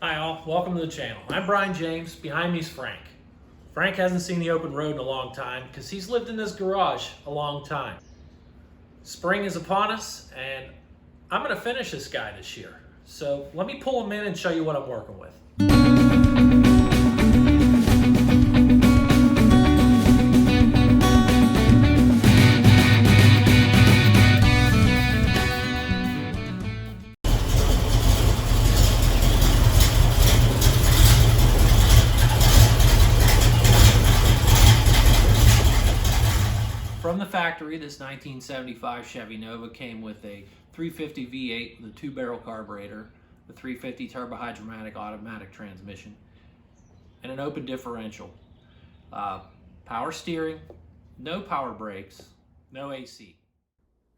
Hi all, welcome to the channel. I'm Brian James, behind me is Frank. Frank hasn't seen the open road in a long time because he's lived in this garage a long time. Spring is upon us and I'm going to finish this guy this year. So let me pull him in and show you what I'm working with. From the factory, this 1975 Chevy Nova came with a 350 V8 with a 2-barrel carburetor, a 350 turbohydromatic automatic transmission, and an open differential. Power steering, no power brakes, no AC.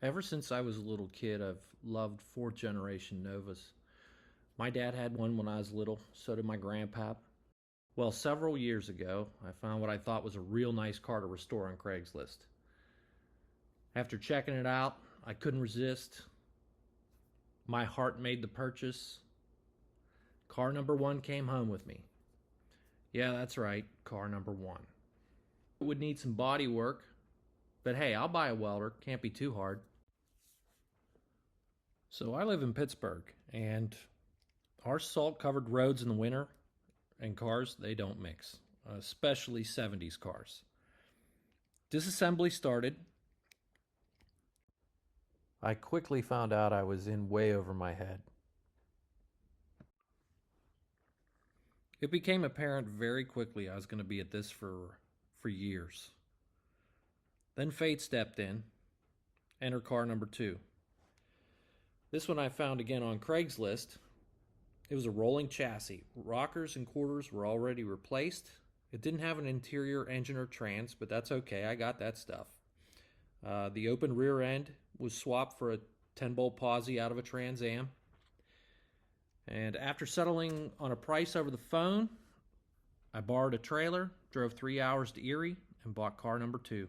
Ever since I was a little kid, I've loved 4th generation Novas. My dad had one when I was little, so did my grandpap. Well, several years ago, I found what I thought was a real nice car to restore on Craigslist. After checking it out, I couldn't resist. My heart made the purchase. Car number 1 came home with me. Yeah, that's right, car number 1. It would need some body work, but hey, I'll buy a welder, can't be too hard. So I live in Pittsburgh, and our salt-covered roads in the winter and cars, they don't mix, especially 70s cars. Disassembly started. I quickly found out I was in way over my head. It became apparent very quickly I was going to be at this for years. Then fate stepped in. Enter car number 2. This one I found again on Craigslist. It was a rolling chassis. Rockers and quarters were already replaced. It didn't have an interior engine or trans, but that's okay. I got that stuff. The open rear end was swapped for a 10-bolt posi out of a Trans Am. And after settling on a price over the phone, I borrowed a trailer, drove 3 hours to Erie, and bought car number 2.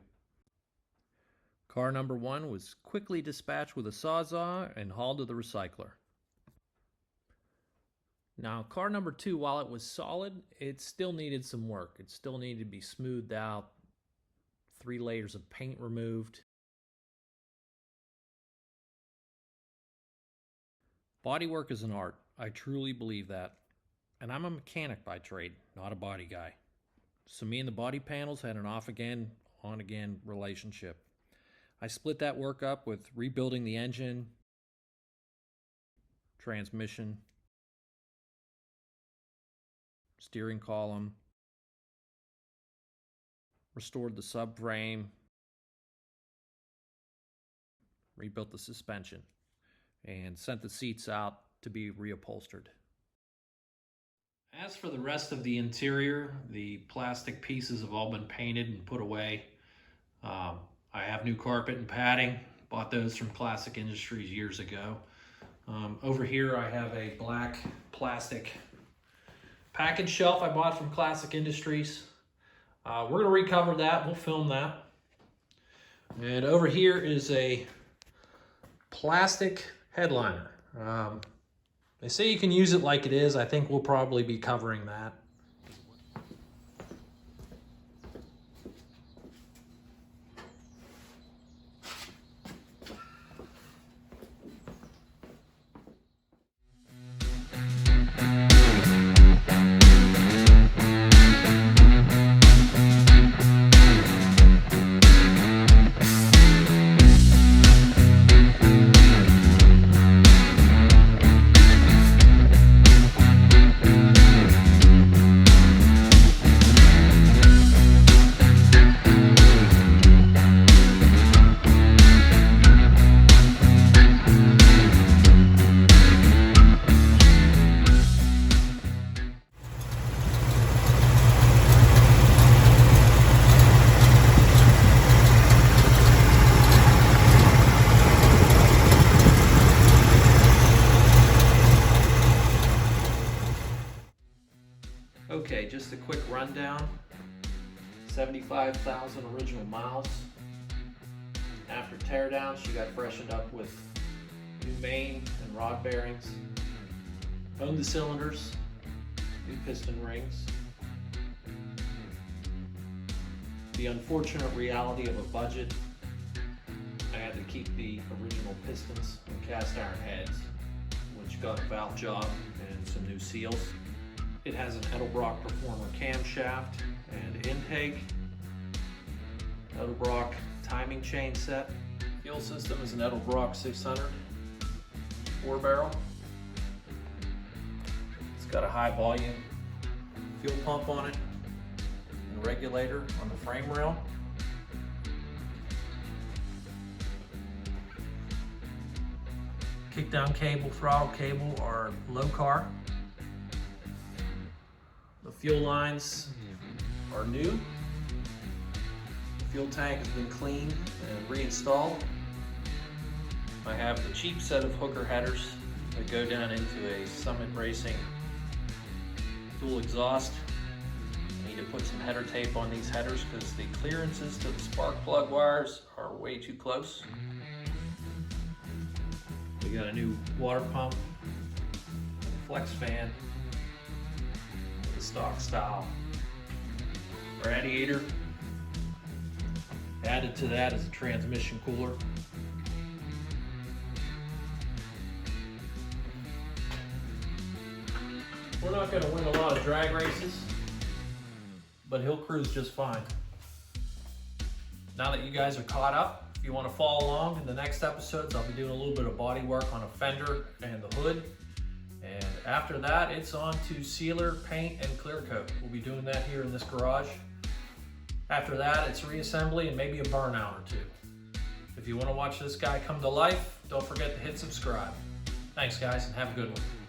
Car number 1 was quickly dispatched with a Sawzall and hauled to the recycler. Now, car number 2, while it was solid, it still needed some work. It still needed to be smoothed out, 3 layers of paint removed. Bodywork is an art. I truly believe that. And I'm a mechanic by trade, not a body guy. So me and the body panels had an off-again, on-again relationship. I split that work up with rebuilding the engine, transmission, steering column, restored the subframe, rebuilt the suspension, and sent the seats out to be reupholstered. As for the rest of the interior, the plastic pieces have all been painted and put away. I have new carpet and padding. Bought those from Classic Industries years ago. Over here I have a black plastic package shelf I bought from Classic Industries. We're going to recover that. We'll film that. And over here is a plastic headliner. They say you can use it like it is. I think we'll probably be covering that. Okay, just a quick rundown. 75,000 original miles. After teardown, she got freshened up with new main and rod bearings. Owned the cylinders. new piston rings. The unfortunate reality of a budget, I had to keep the original pistons and cast iron heads, which got a valve job and some new seals. It has an Edelbrock Performer camshaft and intake, Edelbrock timing chain set. Fuel system is an Edelbrock 600 4-barrel. It's got a high volume fuel pump on it and regulator on the frame rail. Kickdown cable, throttle cable are low car. The fuel lines are new. The fuel tank has been cleaned and reinstalled. I have the cheap set of hooker headers that go down into a Summit Racing dual exhaust. I need to put some header tape on these headers because the clearances to the spark plug wires are way too close. We got a new water pump, flex fan, the stock style radiator. Added to that is a transmission cooler. We're not going to win a lot of drag races, but he'll cruise just fine. Now that you guys are caught up, if you want to follow along in the next episodes, I'll be doing a little bit of body work on a fender and the hood. And after that, it's on to sealer, paint, and clear coat. We'll be doing that here in this garage. After that, it's reassembly and maybe a burnout or two. If you want to watch this guy come to life, don't forget to hit subscribe. Thanks guys, and have a good one.